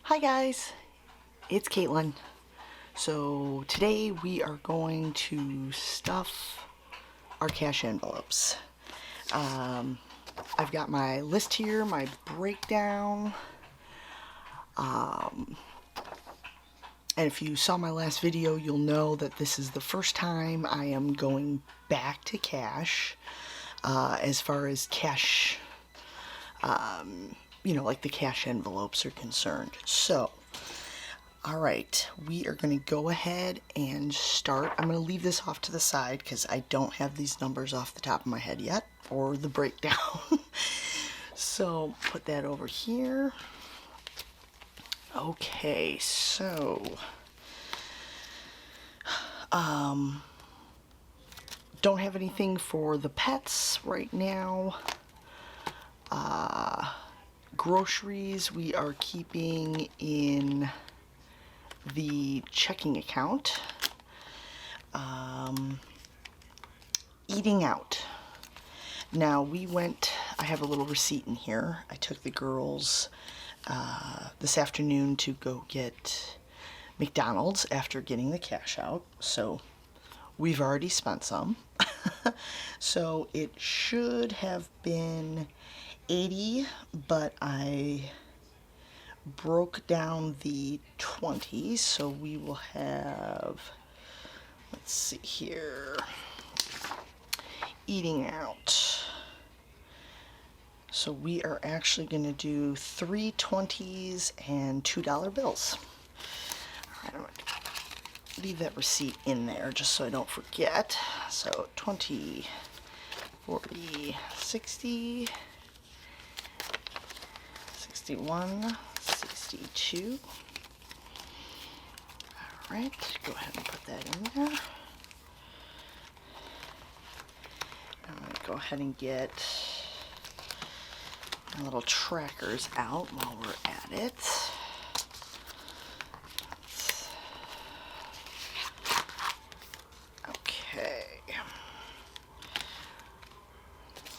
Hi guys, it's Caitlin. So today we are going to stuff our cash envelopes. I've got my list here, my breakdown. And if you saw my last video, you'll know that this is the first time I am going back to cash as far as cash, like the cash envelopes are concerned. So, alright, we are going to go ahead and start. I'm going to leave this off to the side because I don't have these numbers off the top of my head yet, or the breakdown. So, put that over here. Okay, so, don't have anything for the pets right now. Groceries we are keeping in the checking account. Eating out. Now I have a little receipt in here. I took the girls this afternoon to go get McDonald's after getting the cash out. So we've already spent some. So it should have been 80, but I broke down the 20, so we will have, let's see here, eating out. So we are actually going to do 3 20s and $2 bills. All right, I'm going to leave that receipt in there just so I don't forget. So 20, 40, 60, 61, 62. Alright, go ahead and put that in there. I'm going to go ahead and get my little trackers out while we're at it. Okay.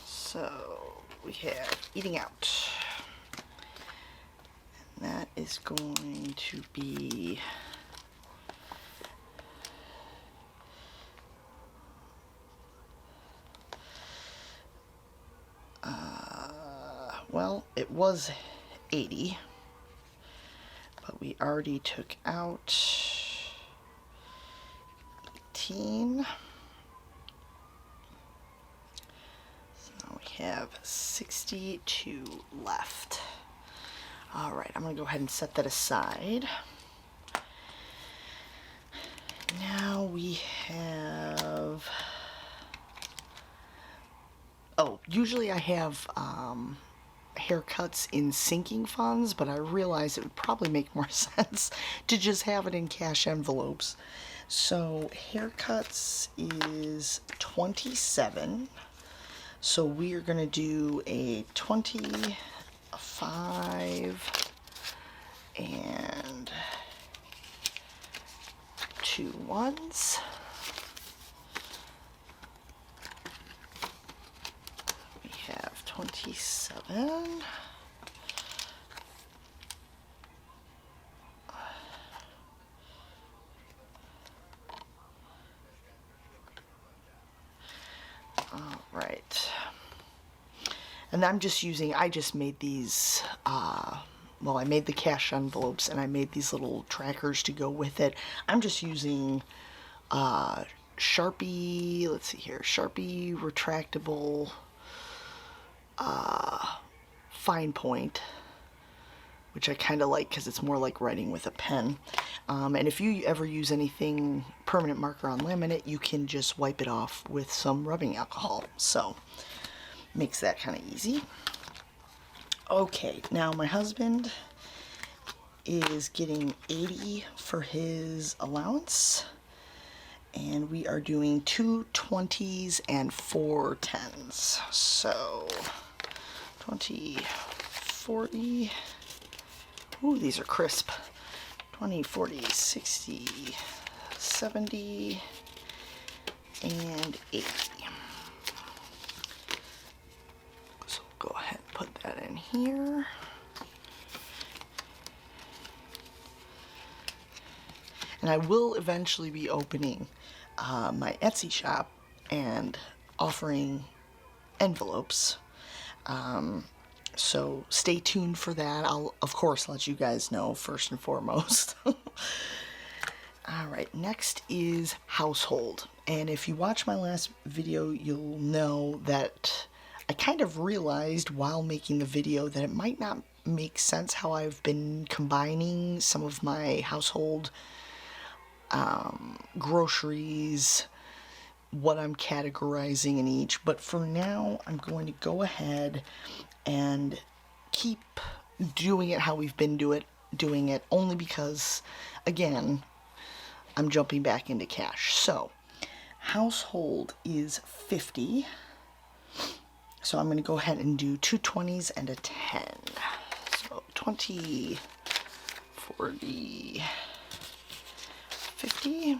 So we have eating out. That is going to be well, it was 80, but we already took out 18. So now we have 62 left. Alright, I'm going to go ahead and set that aside. Now we have... Oh, usually I have haircuts in sinking funds, but I realized it would probably make more sense to just have it in cash envelopes. So haircuts is 27. So we are going to do a 20, a 5, and 2 1s. We have 27. All right. And I'm just using, I just made these, well, I made the cash envelopes and I made these little trackers to go with it. I'm just using Sharpie, let's see here, Sharpie retractable fine point, which I kind of like because it's more like writing with a pen. And if you ever use anything permanent marker on laminate, you can just wipe it off with some rubbing alcohol. So makes that kind of easy. Okay, now my husband is getting 80 for his allowance, and we are doing 2 20s and 4 10s. So 20, 40, ooh, these are crisp. 20, 40, 60, 70, and 80. So go ahead and put that in here. And I will eventually be opening my Etsy shop and offering envelopes. So stay tuned for that. I'll, of course, let you guys know first and foremost. All right, next is household. And if you watch my last video, you'll know that I kind of realized while making the video that it might not make sense how I've been combining some of my household groceries, what I'm categorizing in each. But for now, I'm going to go ahead and keep doing it how we've been doing it only because, again, I'm jumping back into cash. So, household is 50. So I'm going to go ahead and do 2 20s and a 10. So 20, 40, 50.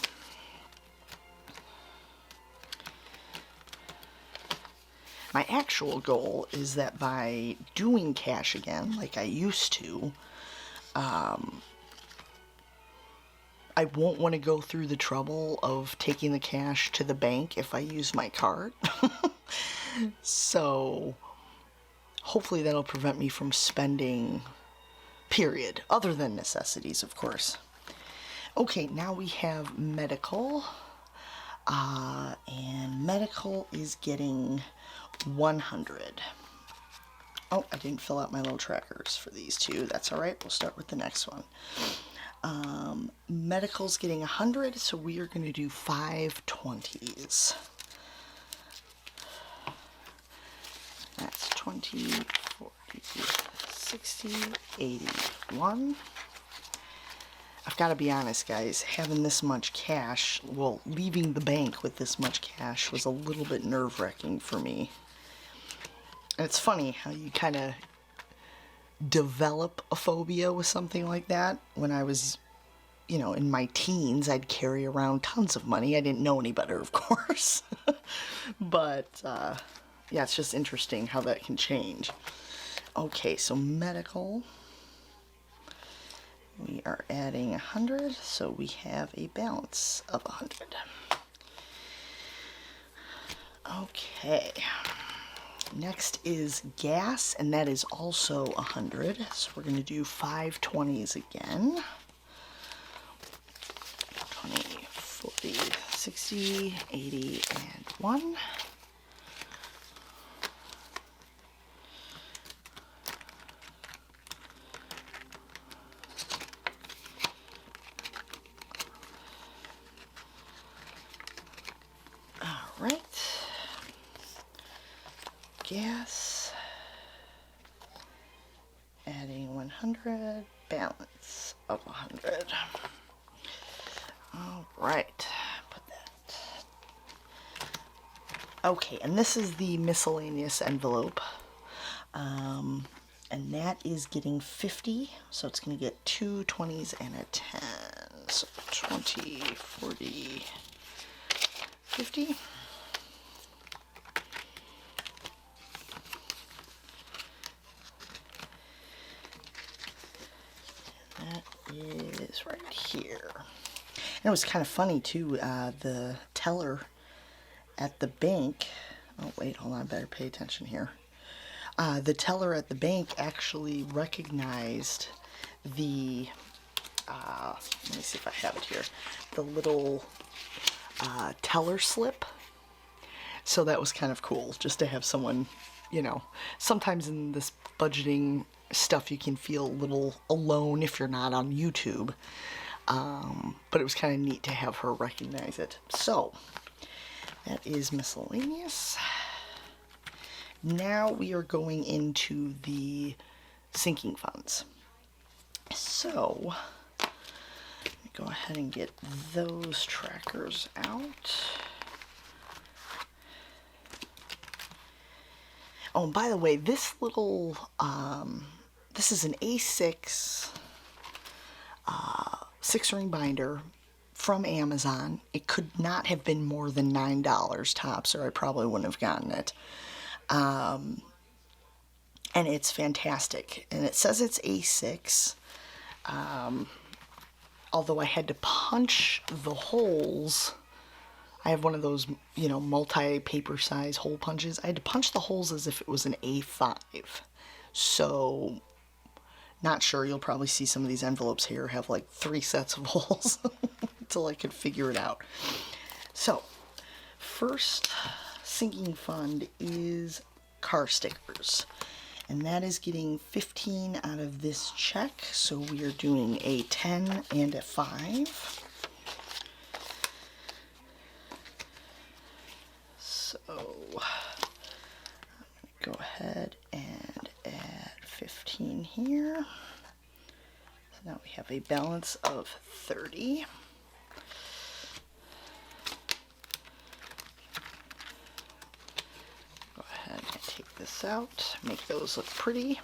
My actual goal is that by doing cash again, like I used to, I won't want to go through the trouble of taking the cash to the bank if I use my card. So hopefully that'll prevent me from spending, period, other than necessities, of course. Okay, now we have medical. And medical is getting 100. Oh, I didn't fill out my little trackers for these two. That's all right. We'll start with the next one. Medical's getting 100, so we are going to do 5 20s. That's 20, 40, 60, 81. I've got to be honest, guys, having this much cash, well, leaving the bank with this much cash was a little bit nerve-wracking for me. And it's funny how you kind of develop a phobia with something like that. When I was, in my teens, I'd carry around tons of money. I didn't know any better, of course. But, yeah, it's just interesting how that can change. Okay, so medical. We are adding 100, so we have a balance of 100. Okay. Next is gas, and that is also 100. So we're going to do 5 20s again. 20, 40, 60, 80, and 1. Right, gas, adding 100, balance of 100. All right, put that. Okay, and this is the miscellaneous envelope, and that is getting 50, so it's going to get 2 20s and a 10, so 20, 40, 50. That is right here. And it was kind of funny too, the teller at the bank, oh wait, hold on, I better pay attention here. The teller at the bank actually recognized the, let me see if I have it here, the little teller slip. So that was kind of cool, just to have someone, sometimes in this budgeting stuff you can feel a little alone if you're not on YouTube. But it was kind of neat to have her recognize it. So, that is miscellaneous. Now we are going into the sinking funds. So, let me go ahead and get those trackers out. Oh, and by the way, this little, this is an A6 6-ring binder from Amazon. It could not have been more than $9 tops, or I probably wouldn't have gotten it. And it's fantastic. And it says it's A6. although I had to punch the holes. I have one of those, multi-paper size hole punches. I had to punch the holes as if it was an A5. So, not sure. You'll probably see some of these envelopes here have like 3 sets of holes until I could figure it out. So, first sinking fund is car stickers. And that is getting 15 out of this check. So we are doing a 10 and a 5. So I'm going to go ahead and add 15 here. So now we have a balance of 30. Go ahead and take this out, make those look pretty.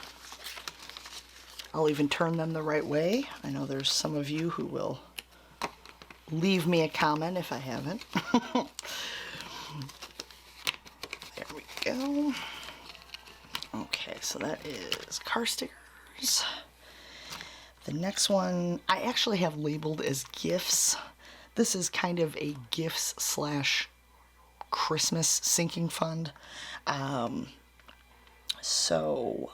I'll even turn them the right way. I know there's some of you who will leave me a comment if I haven't. There we go. Okay, so that is car stickers. The next one I actually have labeled as gifts. This is kind of a gifts slash Christmas sinking fund. So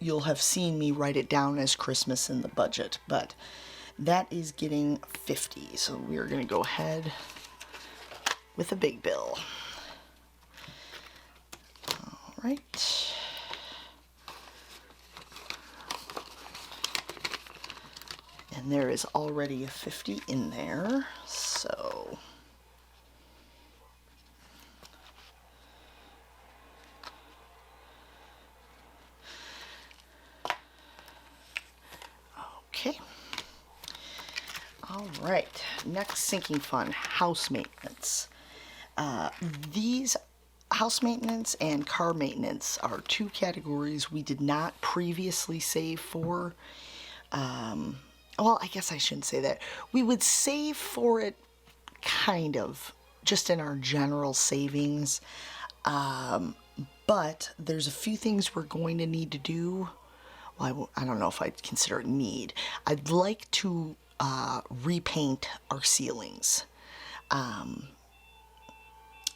you'll have seen me write it down as Christmas in the budget, but that is getting 50. So we are going to go ahead with a big bill. All right. And there is already a 50 in there, so okay. All right, next sinking fund, house maintenance. These house maintenance and car maintenance are 2 categories we did not previously save for. Well, I guess I shouldn't say that. We would save for it kind of just in our general savings. But there's a few things we're going to need to do. Well, I don't know if I'd consider it need. I'd like to repaint our ceilings.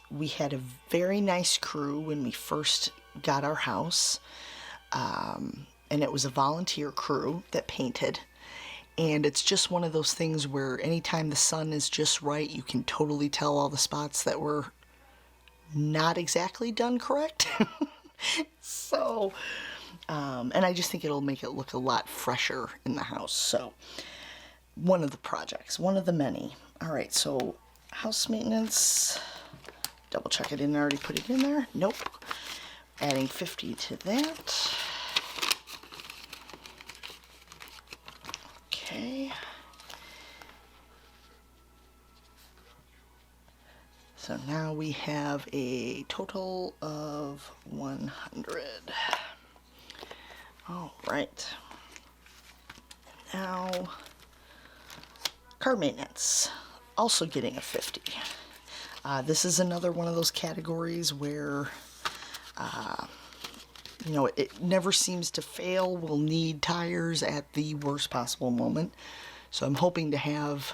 We had a very nice crew when we first got our house. And it was a volunteer crew that painted. And it's just one of those things where anytime the sun is just right, you can totally tell all the spots that were not exactly done correct. So, and I just think it'll make it look a lot fresher in the house. So, one of the projects, one of the many. All right, so house maintenance. Double check I didn't already put it in there. Nope. Adding 50 to that. Okay. So now we have a total of 100. All right. Now, car maintenance, also getting a 50. This is another one of those categories where, it never seems to fail. We'll need tires at the worst possible moment. So I'm hoping to have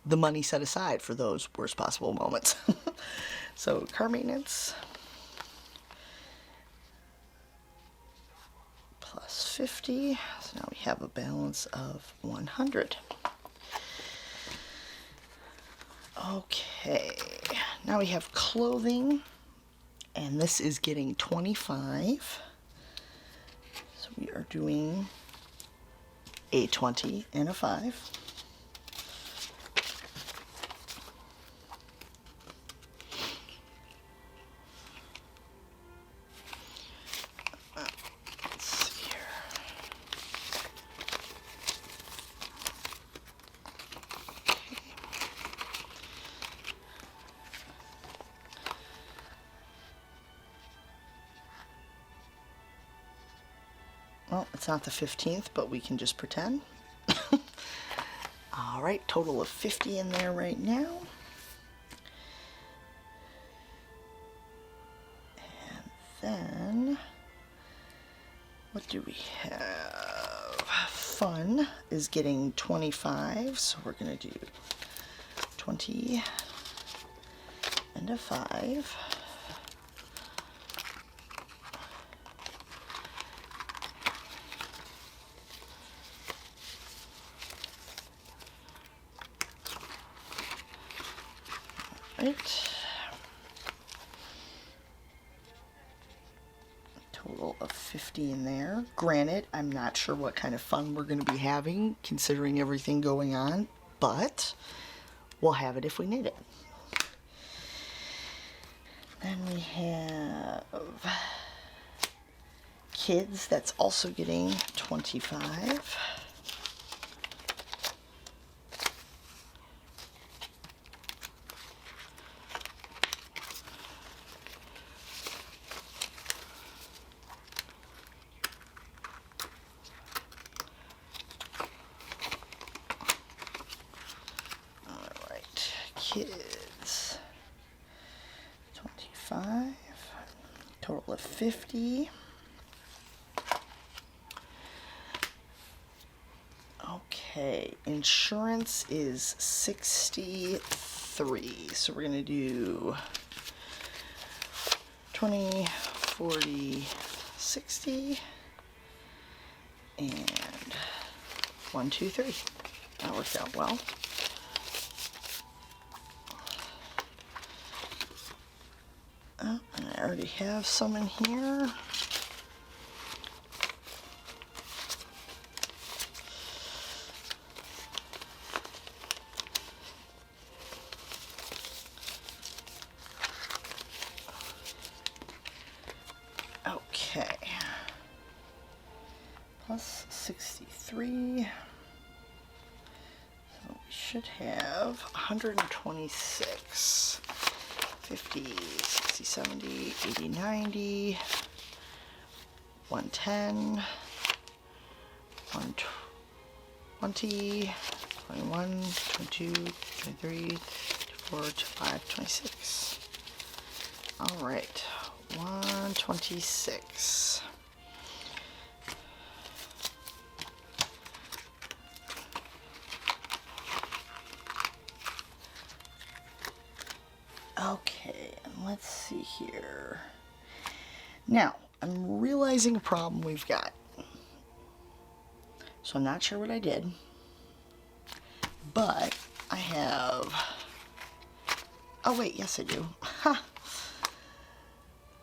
the money set aside for those worst possible moments. So car maintenance plus 50. So now we have a balance of 100. Okay, now we have clothing, and this is getting 25. So we are doing a 20 and a 5. Let's see here. Well, it's not the 15th, but we can just pretend. All right, total of 50 in there right now. And then, what do we have? fun is getting 25, so we're going to do 20 and a 5. Right. Total of 50 in there. Granted, I'm not sure what kind of fun we're going to be having considering everything going on, but we'll have it if we need it. Then we have kids, that's also getting 25. Kids, 25, total of 50. Okay, insurance is 63, so we're going to do 20, 40, 60, and 1, 2, 3. That worked out well. Oh, and I already have some in here. Okay. Plus 63. So we should have 126. 50, 60, 70, 80, 90, 110, 120, 21, 22, 23, 24, 25, 26. All right, 126. Okay, and let's see here. Now, I'm realizing a problem we've got. So I'm not sure what I did, but I have, oh wait, yes I do.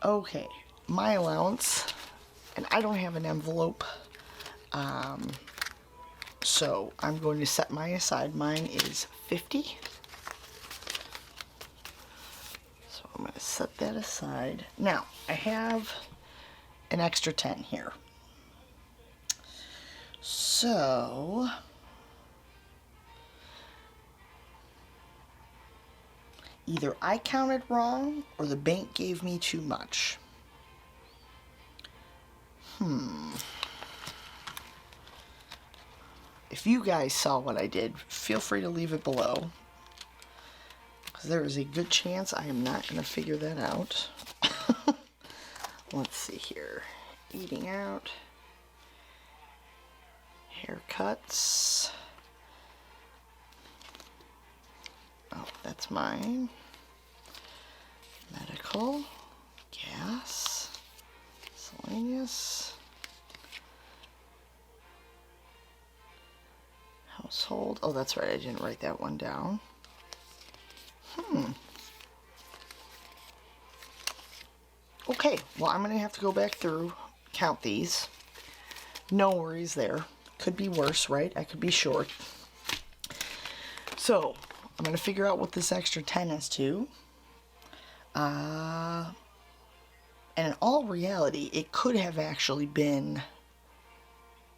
Okay, my allowance, and I don't have an envelope, so I'm going to set mine aside. Mine is 50. I'm going to set that aside. Now, I have an extra 10 here. So, either I counted wrong or the bank gave me too much. If you guys saw what I did, feel free to leave it below. There is a good chance I am not going to figure that out. Let's see here. Eating out. Haircuts. Oh, that's mine. Medical. Gas. Miscellaneous. Household. Oh, that's right. I didn't write that one down. Okay, well, I'm going to have to go back through, count these. No worries there. Could be worse, right? I could be short. So, I'm going to figure out what this extra 10 is to. And in all reality, it could have actually been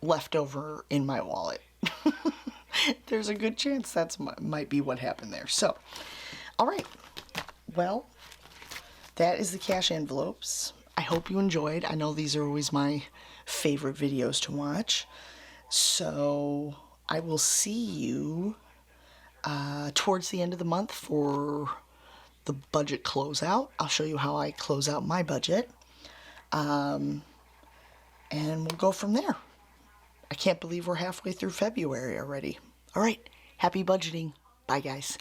left over in my wallet. There's a good chance that's might be what happened there. So, all right. Well, that is the cash envelopes. I hope you enjoyed. I know these are always my favorite videos to watch. So I will see you towards the end of the month for the budget closeout. I'll show you how I close out my budget. And we'll go from there. I can't believe we're halfway through February already. All right, happy budgeting. Bye, guys.